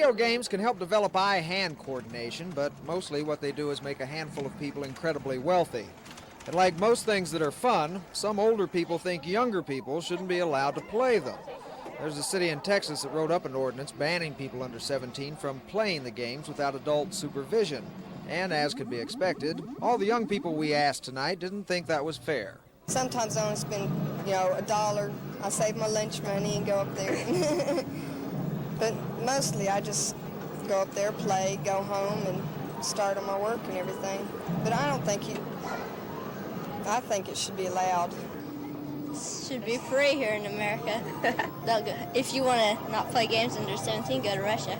Video games can help develop eye-hand coordination, but mostly what they do is make a handful of people incredibly wealthy. And like most things that are fun, some older people think younger people shouldn't be allowed to play them. There's a city in Texas that wrote up an ordinance banning people under 17 from playing the games without adult supervision. And as could be expected, all the young people we asked tonight didn't think that was fair. Sometimes I only spend, $1. I save my lunch money and go up there. But mostly I just go up there, play, go home, and start on my work and everything. But I think it should be allowed. Should be free here in America. If you want to not play games under 17, go to Russia.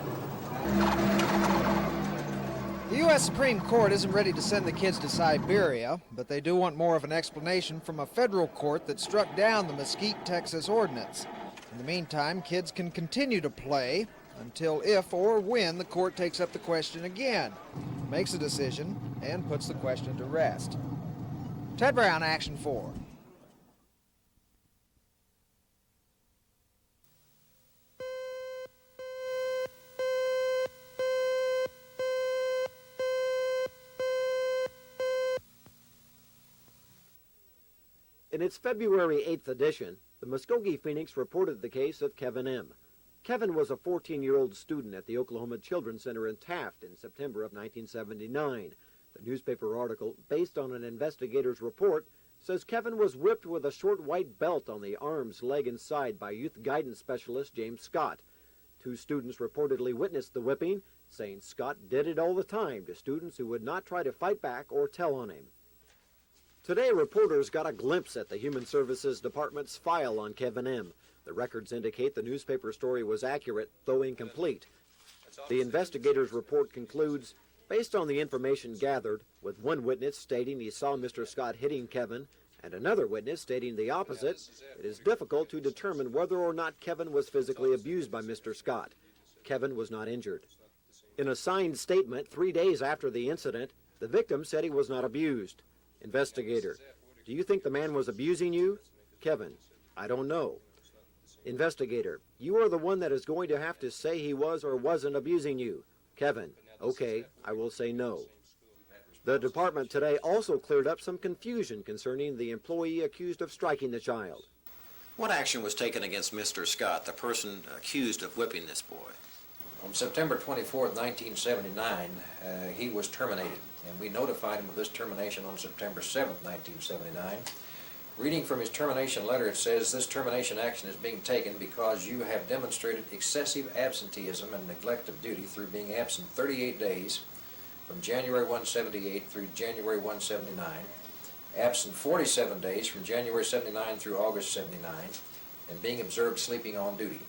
The U.S. Supreme Court isn't ready to send the kids to Siberia, but they do want more of an explanation from a federal court that struck down the Mesquite, Texas ordinance. In the meantime, kids can continue to play until if or when the court takes up the question again, makes a decision, and puts the question to rest. Ted Brown, Action 4. In its February 8th edition, the Muskogee Phoenix reported the case of Kevin M. Kevin was a 14-year-old student at the Oklahoma Children's Center in Taft in September of 1979. The newspaper article, based on an investigator's report, says Kevin was whipped with a short white belt on the arms, leg, and side by youth guidance specialist James Scott. 2 students reportedly witnessed the whipping, saying Scott did it all the time to students who would not try to fight back or tell on him. Today, reporters got a glimpse at the Human Services Department's file on Kevin M. The records indicate the newspaper story was accurate, though incomplete. The investigator's report concludes, based on the information gathered, with one witness stating he saw Mr. Scott hitting Kevin and another witness stating the opposite, it is difficult to determine whether or not Kevin was physically abused by Mr. Scott. Kevin was not injured. In a signed statement 3 days after the incident, the victim said he was not abused. Investigator: do you think the man was abusing you? Kevin: I don't know. Investigator: you are the one that is going to have to say he was or wasn't abusing you. Kevin: okay, I will say no. The department today also cleared up some confusion concerning the employee accused of striking the child. What action was taken against Mr. Scott, the person accused of whipping this boy? On September 24th, 1979, he was terminated, and we notified him of this termination on September 7th, 1979. Reading from his termination letter, it says, "This termination action is being taken because you have demonstrated excessive absenteeism and neglect of duty through being absent 38 days from January 178 through January 179, absent 47 days from January 79 through August 79, and being observed sleeping on duty."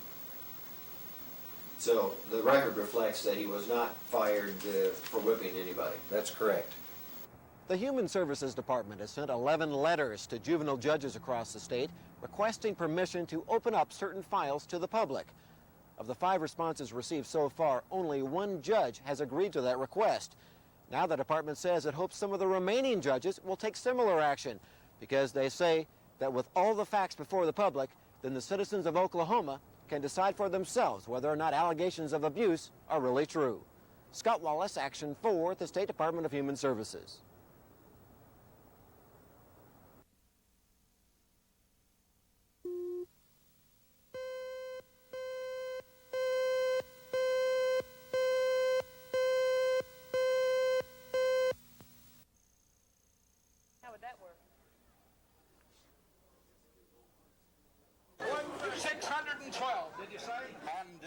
So the record reflects that he was not fired for whipping anybody. That's correct. The Human Services Department has sent 11 letters to juvenile judges across the state requesting permission to open up certain files to the public. Of the 5 responses received so far, only 1 judge has agreed to that request. Now the department says it hopes some of the remaining judges will take similar action because they say that with all the facts before the public, then the citizens of Oklahoma can decide for themselves whether or not allegations of abuse are really true. Scott Wallace, Action 4 at the State Department of Human Services. How would that work? 612, did you say? And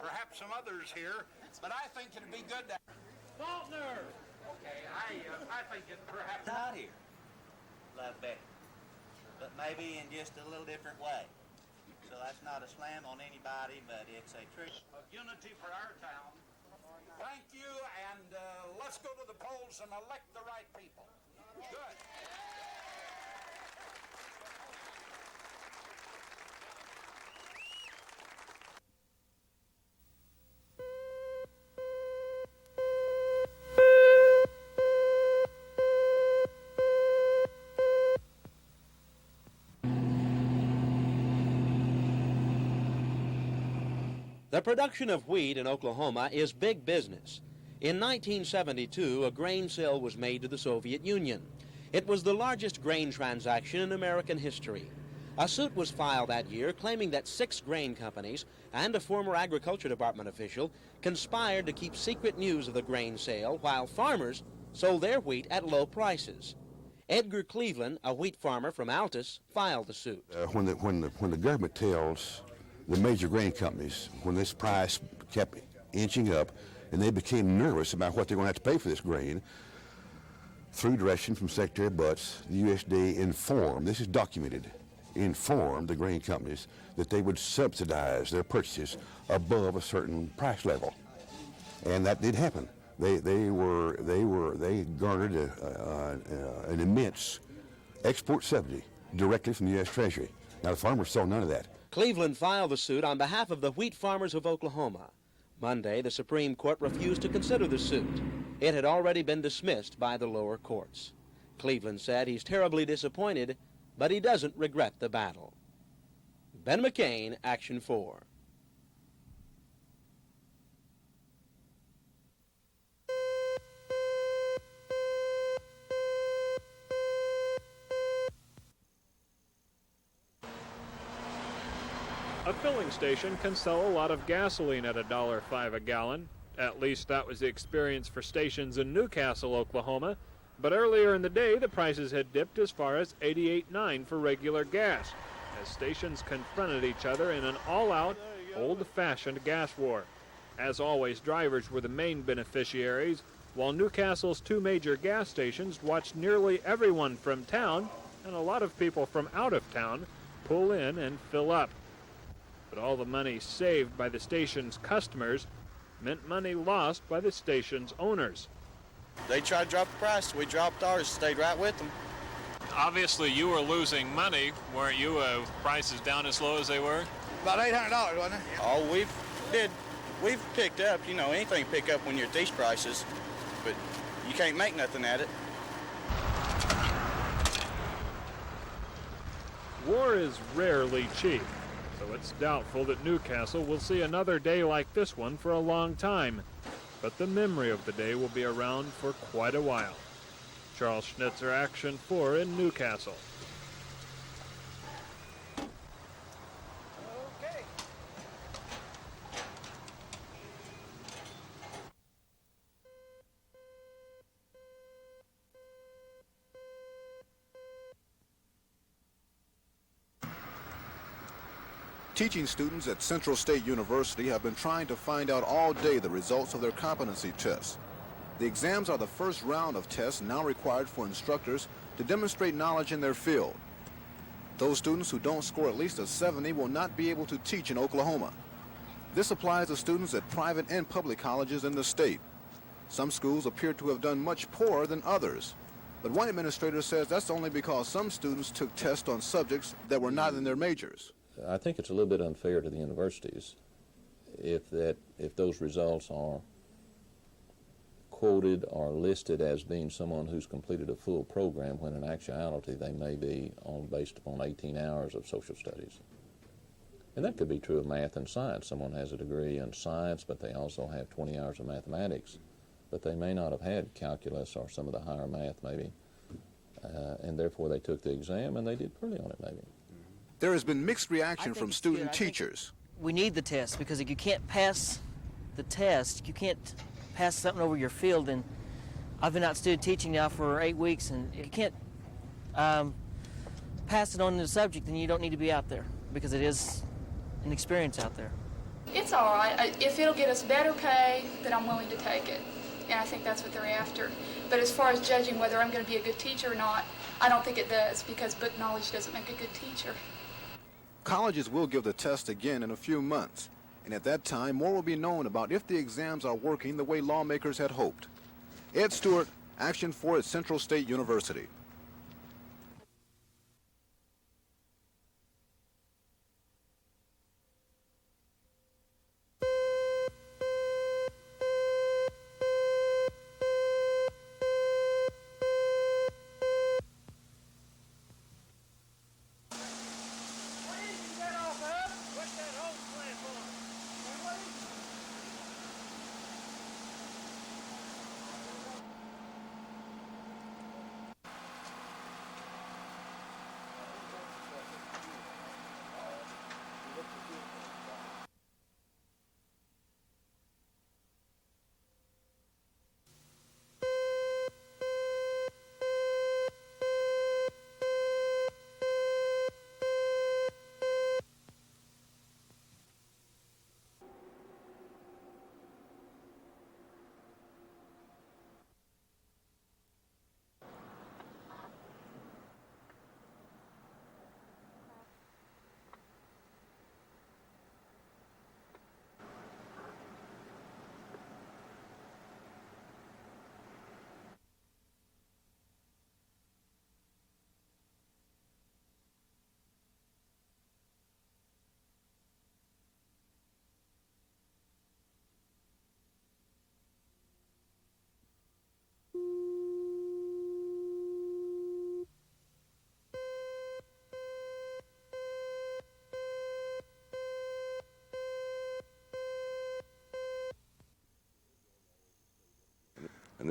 perhaps some others here, but I think it'd be good to... Faulkner! Okay, I think it perhaps... Out here. Love Betty. But maybe in just a little different way. So that's not a slam on anybody, but it's a truth. Of unity for our town. Thank you, and let's go to the polls and elect the right people. Good. The production of wheat in Oklahoma is big business. In 1972, a grain sale was made to the Soviet Union. It was the largest grain transaction in American history. A suit was filed that year claiming that 6 grain companies and a former Agriculture Department official conspired to keep secret news of the grain sale while farmers sold their wheat at low prices. Edgar Cleveland, a wheat farmer from Altus, filed the suit. When the government tells the major grain companies, when this price kept inching up and they became nervous about what they're going to have to pay for this grain, through direction from Secretary Butts, the USDA informed, this is documented, informed the grain companies that they would subsidize their purchases above a certain price level. And that did happen. They garnered an immense export subsidy directly from the U.S. Treasury. Now the farmers saw none of that. Cleveland filed the suit on behalf of the wheat farmers of Oklahoma. Monday, the Supreme Court refused to consider the suit. It had already been dismissed by the lower courts. Cleveland said he's terribly disappointed, but he doesn't regret the battle. Ben McCain, Action 4. A filling station can sell a lot of gasoline at $1.05 a gallon. At least that was the experience for stations in Newcastle, Oklahoma. But earlier in the day, the prices had dipped as far as $88.9 for regular gas, as stations confronted each other in an all-out, old-fashioned gas war. As always, drivers were the main beneficiaries, while Newcastle's 2 major gas stations watched nearly everyone from town, and a lot of people from out of town, pull in and fill up. But all the money saved by the station's customers meant money lost by the station's owners. They tried to drop the price. We dropped ours, stayed right with them. Obviously, you were losing money, weren't you? Prices down as low as they were? About $800, wasn't it? Oh, we've picked up, you know, anything pick up when you're at these prices, but you can't make nothing at it. War is rarely cheap, so it's doubtful that Newcastle will see another day like this one for a long time. But the memory of the day will be around for quite a while. Charles Schnitzer, Action 4 in Newcastle. Teaching students at Central State University have been trying to find out all day the results of their competency tests. The exams are the first round of tests now required for instructors to demonstrate knowledge in their field. Those students who don't score at least a 70 will not be able to teach in Oklahoma. This applies to students at private and public colleges in the state. Some schools appear to have done much poorer than others, but one administrator says that's only because some students took tests on subjects that were not in their majors. I think it's a little bit unfair to the universities if those results are quoted or listed as being someone who's completed a full program when in actuality they may be based upon 18 hours of social studies. And that could be true of math and science. Someone has a degree in science, but they also have 20 hours of mathematics, but they may not have had calculus or some of the higher math maybe, and therefore they took the exam and they did poorly on it maybe. There has been mixed reaction from student teachers. We need the test because if you can't pass the test, you can't pass something over your field. And I've been out student teaching now for 8 weeks, and if you can't pass it on to the subject, then you don't need to be out there because it is an experience out there. It's all right. If it'll get us better pay, then I'm willing to take it. And I think that's what they're after. But as far as judging whether I'm going to be a good teacher or not, I don't think it does because book knowledge doesn't make a good teacher. Colleges will give the test again in a few months, and at that time more will be known about if the exams are working the way lawmakers had hoped. Ed Stewart, Action 4 at Central State University.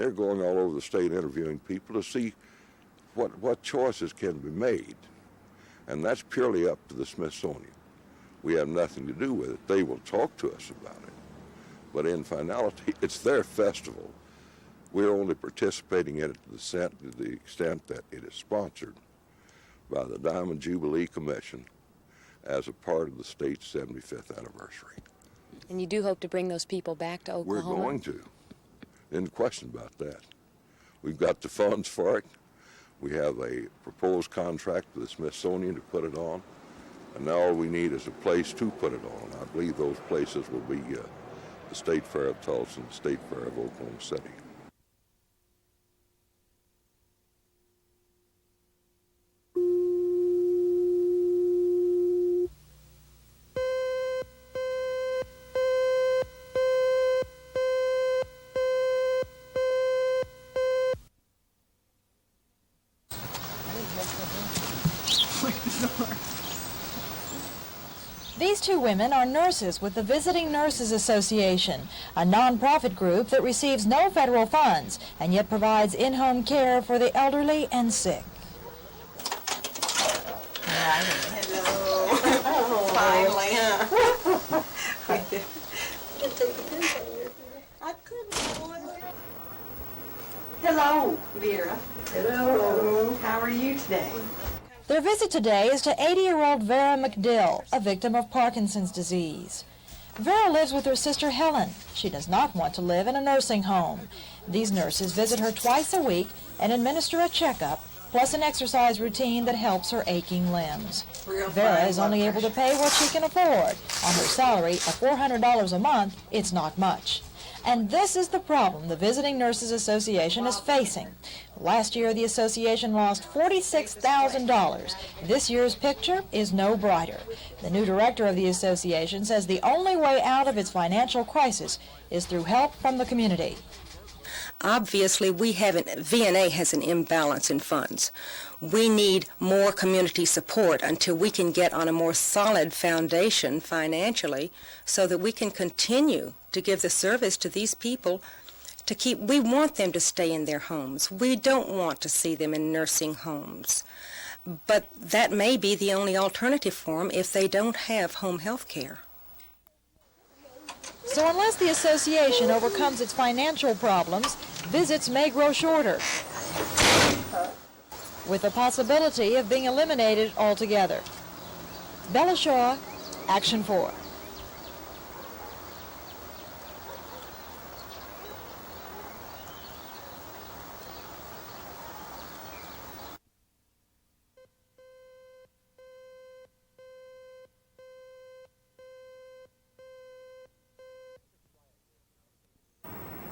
they're going all over the state interviewing people to see what choices can be made. And that's purely up to the Smithsonian. We have nothing to do with it. They will talk to us about it. But in finality, it's their festival. We're only participating in it to the extent that it is sponsored by the Diamond Jubilee Commission as a part of the state's 75th anniversary. And you do hope to bring those people back to Oklahoma? We're going to. No question about that. We've got the funds for it. We have a proposed contract with the Smithsonian to put it on. And now all we need is a place to put it on. I believe those places will be the State Fair of Tulsa and the State Fair of Oklahoma City. These two women are nurses with the Visiting Nurses Association, a nonprofit group that receives no federal funds and yet provides in-home care for the elderly and sick. Hello. Finally, huh? Just take the pins out of your hair. I couldn't. Hello, Vera. Hello. How are you today? Their visit today is to 80-year-old Vera McDill, a victim of Parkinson's disease. Vera lives with her sister Helen. She does not want to live in a nursing home. These nurses visit her twice a week and administer a checkup, plus an exercise routine that helps her aching limbs. Vera is only able to pay what she can afford. On her salary of $400 a month, it's not much. And this is the problem the Visiting Nurses Association is facing. Last year, the association lost $46,000. This year's picture is no brighter. The new director of the association says the only way out of its financial crisis is through help from the community. Obviously, VNA has an imbalance in funds. We need more community support until we can get on a more solid foundation financially so that we can continue to give the service to these people we want them to stay in their homes. We don't want to see them in nursing homes. But that may be the only alternative for them if they don't have home health care. So unless the association overcomes its financial problems, visits may grow shorter, with the possibility of being eliminated altogether. Bella Shaw, Action 4.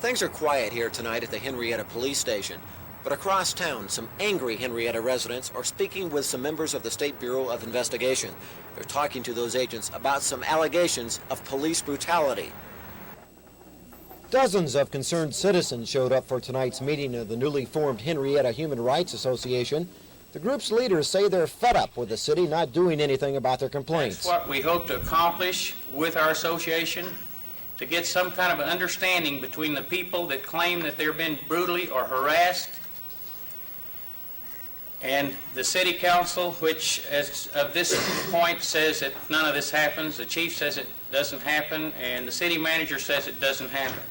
Things are quiet here tonight at the Henryetta police station, but across town, some angry Henryetta residents are speaking with some members of the State Bureau of Investigation. They're talking to those agents about some allegations of police brutality. Dozens of concerned citizens showed up for tonight's meeting of the newly formed Henryetta Human Rights Association. The group's leaders say they're fed up with the city not doing anything about their complaints. That's what we hope to accomplish with our association, to get some kind of an understanding between the people that claim that they're being brutally or harassed and the city council, which as of this point says that none of this happens. The chief says it doesn't happen, and the city manager says it doesn't happen.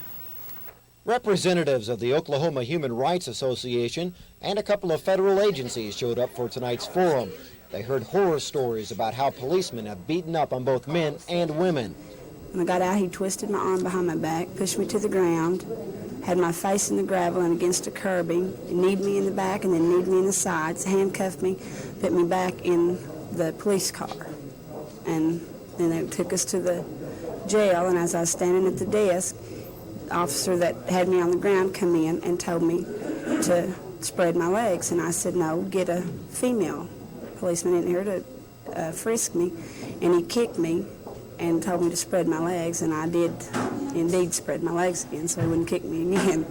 Representatives of the Oklahoma Human Rights Association and a couple of federal agencies showed up for tonight's forum. They heard horror stories about how policemen have beaten up on both men and women. When I got out, he twisted my arm behind my back, pushed me to the ground, had my face in the gravel and against a curbing, kneed me in the back and then kneed me in the sides, handcuffed me, put me back in the police car. And then they took us to the jail, and as I was standing at the desk, the officer that had me on the ground come in and told me to spread my legs. And I said, no, get a female policeman in here to frisk me. And he kicked me and told me to spread my legs, and I did indeed spread my legs again so he wouldn't kick me again.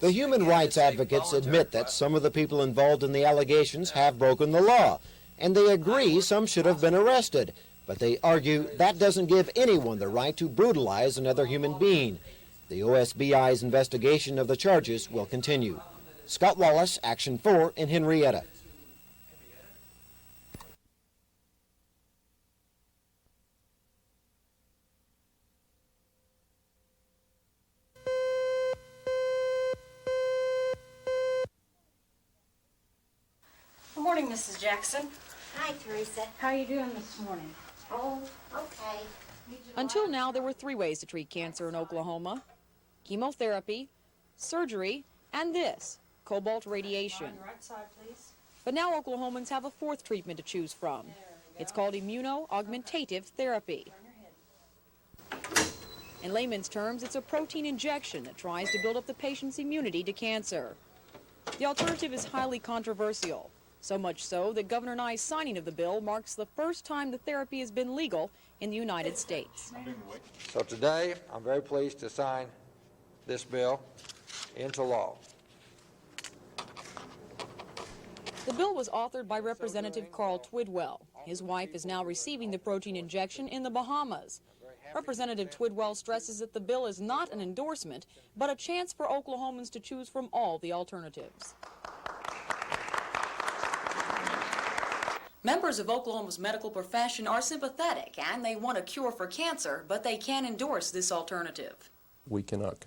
The human rights advocates admit that some of the people involved in the allegations have broken the law, and they agree some should have been arrested, but they argue that doesn't give anyone the right to brutalize another human being. The OSBI's investigation of the charges will continue. Scott Wallace, Action 4 in Henryetta. Good morning, Mrs. Jackson. Hi, Teresa. How are you doing this morning? Oh, okay. Until now, there were 3 ways to treat cancer in Oklahoma: chemotherapy, surgery, and this, cobalt radiation. Right side, please. But now Oklahomans have a 4th treatment to choose from. It's called immunoaugmentative therapy. In layman's terms, it's a protein injection that tries to build up the patient's immunity to cancer. The alternative is highly controversial, so much so that Governor Nye's signing of the bill marks the first time the therapy has been legal in the United States. So today, I'm very pleased to sign this bill into law. The bill was authored by Representative Carl Twidwell. His wife is now receiving the protein injection in the Bahamas. Representative Twidwell stresses that the bill is not an endorsement, but a chance for Oklahomans to choose from all the alternatives. Members of Oklahoma's medical profession are sympathetic and they want a cure for cancer, but they can't endorse this alternative. We cannot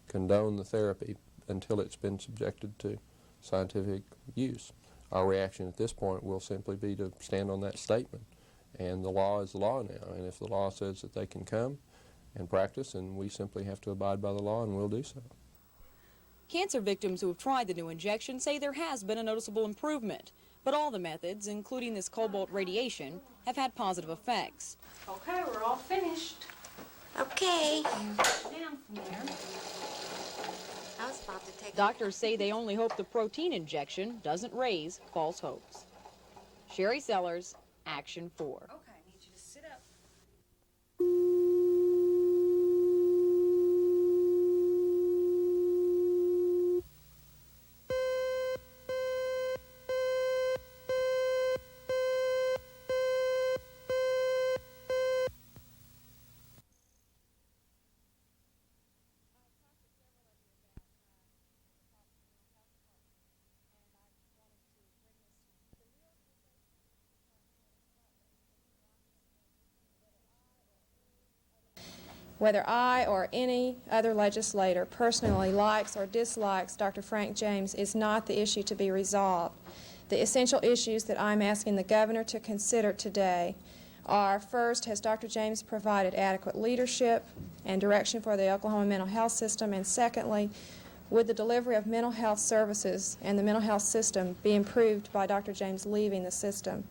condone the therapy until it's been subjected to scientific use. Our reaction at this point will simply be to stand on that statement. And the law is the law now, and if the law says that they can come and practice, and we simply have to abide by the law, and we'll do so. Cancer victims who have tried the new injection say there has been a noticeable improvement, but all the methods, including this cobalt radiation, have had positive effects. Okay, we're all finished. Okay. Down from there. I was about to take Doctors say they only hope the protein injection doesn't raise false hopes. Sherry Sellers, Action 4. Okay, I need you to sit up. Whether I or any other legislator personally likes or dislikes Dr. Frank James is not the issue to be resolved. The essential issues that I'm asking the governor to consider today are, first, has Dr. James provided adequate leadership and direction for the Oklahoma mental health system? And secondly, would the delivery of mental health services and the mental health system be improved by Dr. James leaving the system?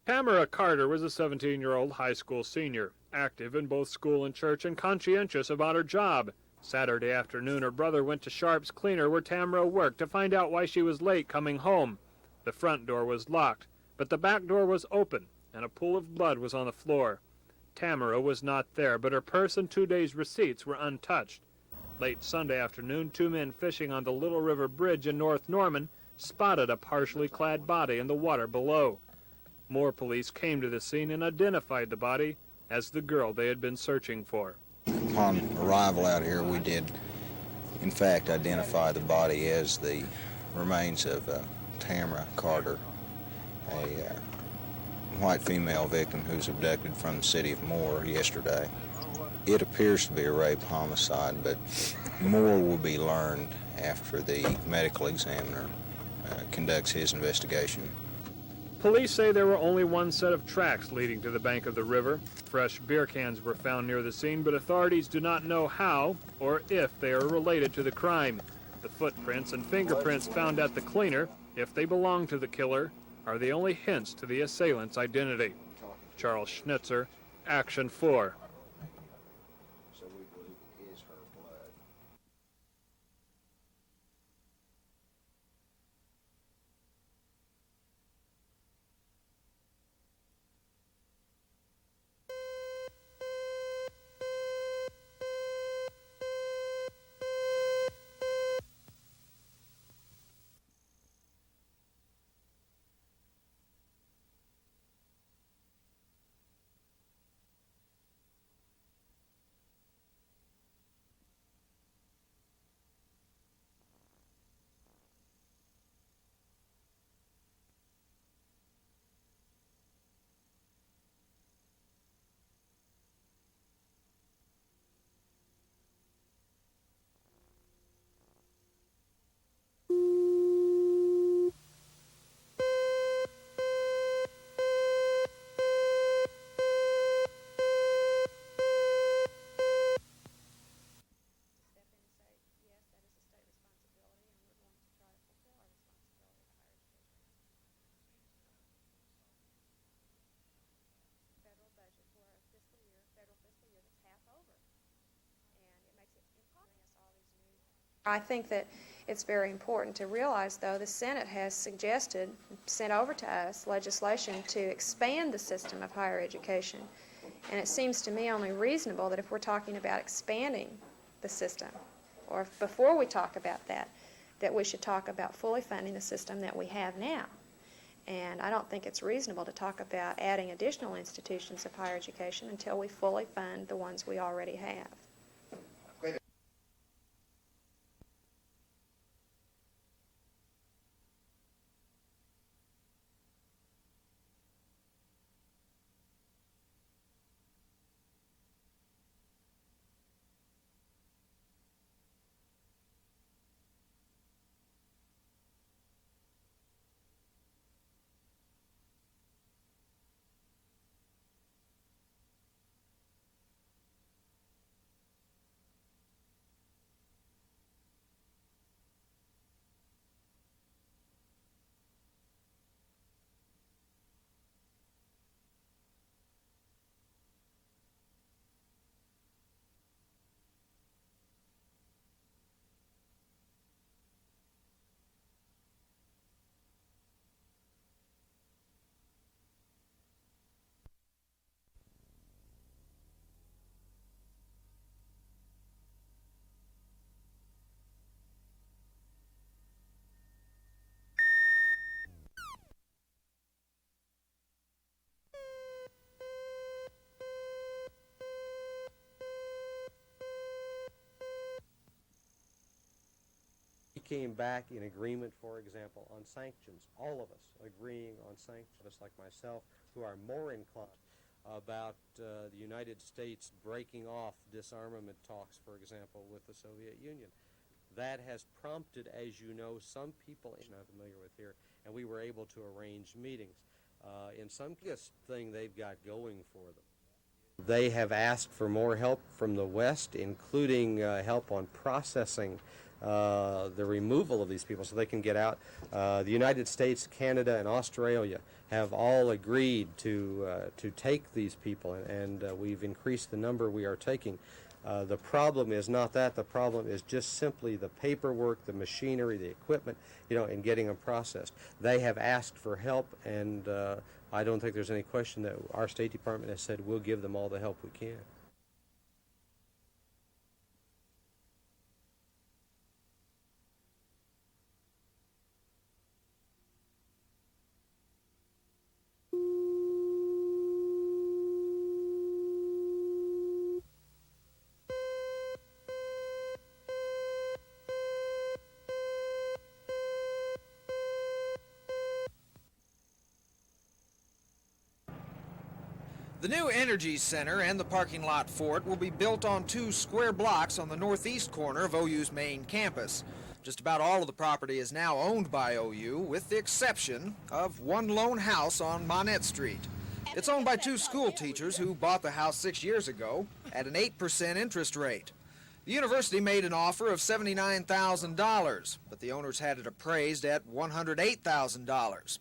Tamara Carter was a 17-year-old high school senior, active in both school and church and conscientious about her job. Saturday afternoon, her brother went to Sharp's Cleaner where Tamara worked to find out why she was late coming home. The front door was locked, but the back door was open, and a pool of blood was on the floor. Tamara was not there, but her purse and 2 days' receipts were untouched. Late Sunday afternoon, 2 men fishing on the Little River Bridge in North Norman spotted a partially clad body in the water below. More police came to the scene and identified the body as the girl they had been searching for. Upon arrival out here, we did, in fact, identify the body as the remains of Tamara Carter, a white female victim who was abducted from the city of Moore yesterday. It appears to be a rape homicide, but more will be learned after the medical examiner conducts his investigation. Police say there were only one set of tracks leading to the bank of the river. Fresh beer cans were found near the scene, but authorities do not know how or if they are related to the crime. The footprints and fingerprints found at the cleaner, if they belong to the killer, are the only hints to the assailant's identity. Charles Schnitzer, Action 4. I think that it's very important to realize, though, the Senate has suggested, sent over to us, legislation to expand the system of higher education. And it seems to me only reasonable that if we're talking about expanding the system, or if before we talk about that, that we should talk about fully funding the system that we have now. And I don't think it's reasonable to talk about adding additional institutions of higher education until we fully fund the ones we already have. Came back in agreement, for example, on sanctions, all of us agreeing on sanctions, like myself, who are more inclined about the United States breaking off disarmament talks, for example, with the Soviet Union. That has prompted, as you know, some people I'm familiar with here, and we were able to arrange meetings. In some thing they've got going for them They have asked for more help from the West, including help on processing the removal of these people so they can get out. The United States, Canada, and Australia have all agreed to take these people, and we've increased the number we are taking. The problem is not that. The problem is just simply the paperwork, the machinery, the equipment, and getting them processed. They have asked for help, and I don't think there's any question that our State Department has said we'll give them all the help we can. The new Energy Center and the parking lot for it will be built on 2 square blocks on the northeast corner of OU's main campus. Just about all of the property is now owned by OU, with the exception of one lone house on Monette Street. It's owned by 2 school teachers who bought the house 6 years ago at an 8% interest rate. The university made an offer of $79,000, but the owners had it appraised at $108,000.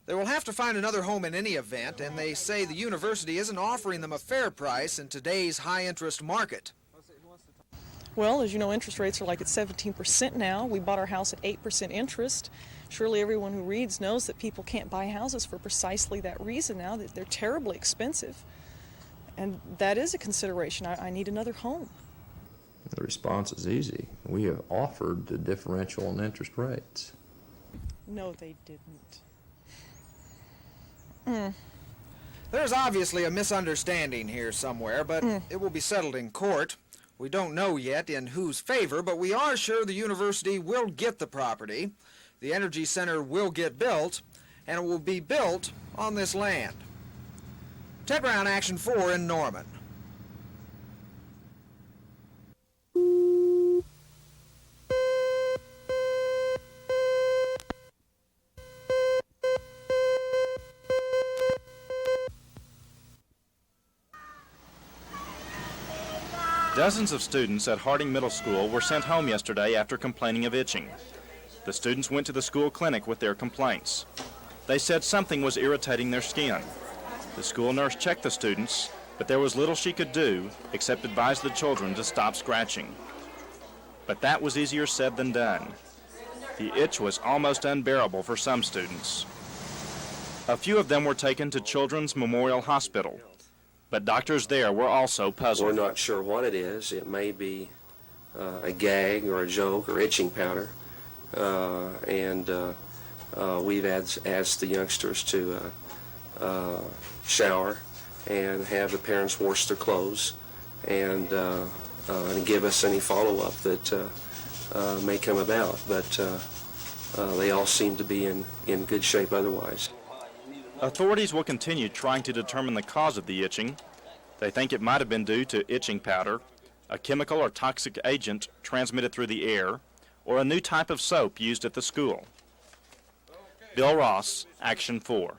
They will have to find another home in any event, and they say the university isn't offering them a fair price in today's high-interest market. Well, as you know, interest rates are like at 17% now. We bought our house at 8% interest. Surely everyone who reads knows that people can't buy houses for precisely that reason now, that they're terribly expensive. And that is a consideration. I need another home. The response is easy. We have offered the differential in interest rates. No, they didn't. There's obviously a misunderstanding here somewhere, but it will be settled in court. We don't know yet in whose favor, but we are sure the university will get the property. The Energy Center will get built, and it will be built on this land. Ted Brown, Action 4 in Norman. Dozens of students at Harding Middle School were sent home yesterday after complaining of itching. The students went to the school clinic with their complaints. They said something was irritating their skin. The school nurse checked the students, but there was little she could do except advise the children to stop scratching. But that was easier said than done. The itch was almost unbearable for some students. A few of them were taken to Children's Memorial Hospital, but doctors there were also puzzled. We're not sure what it is. It may be a gag or a joke or itching powder. We've asked the youngsters to shower and have the parents wash their clothes and give us any follow-up that may come about. But they all seem to be in good shape otherwise. Authorities will continue trying to determine the cause of the itching. They think it might have been due to itching powder, a chemical or toxic agent transmitted through the air, or a new type of soap used at the school. Bill Ross, Action 4.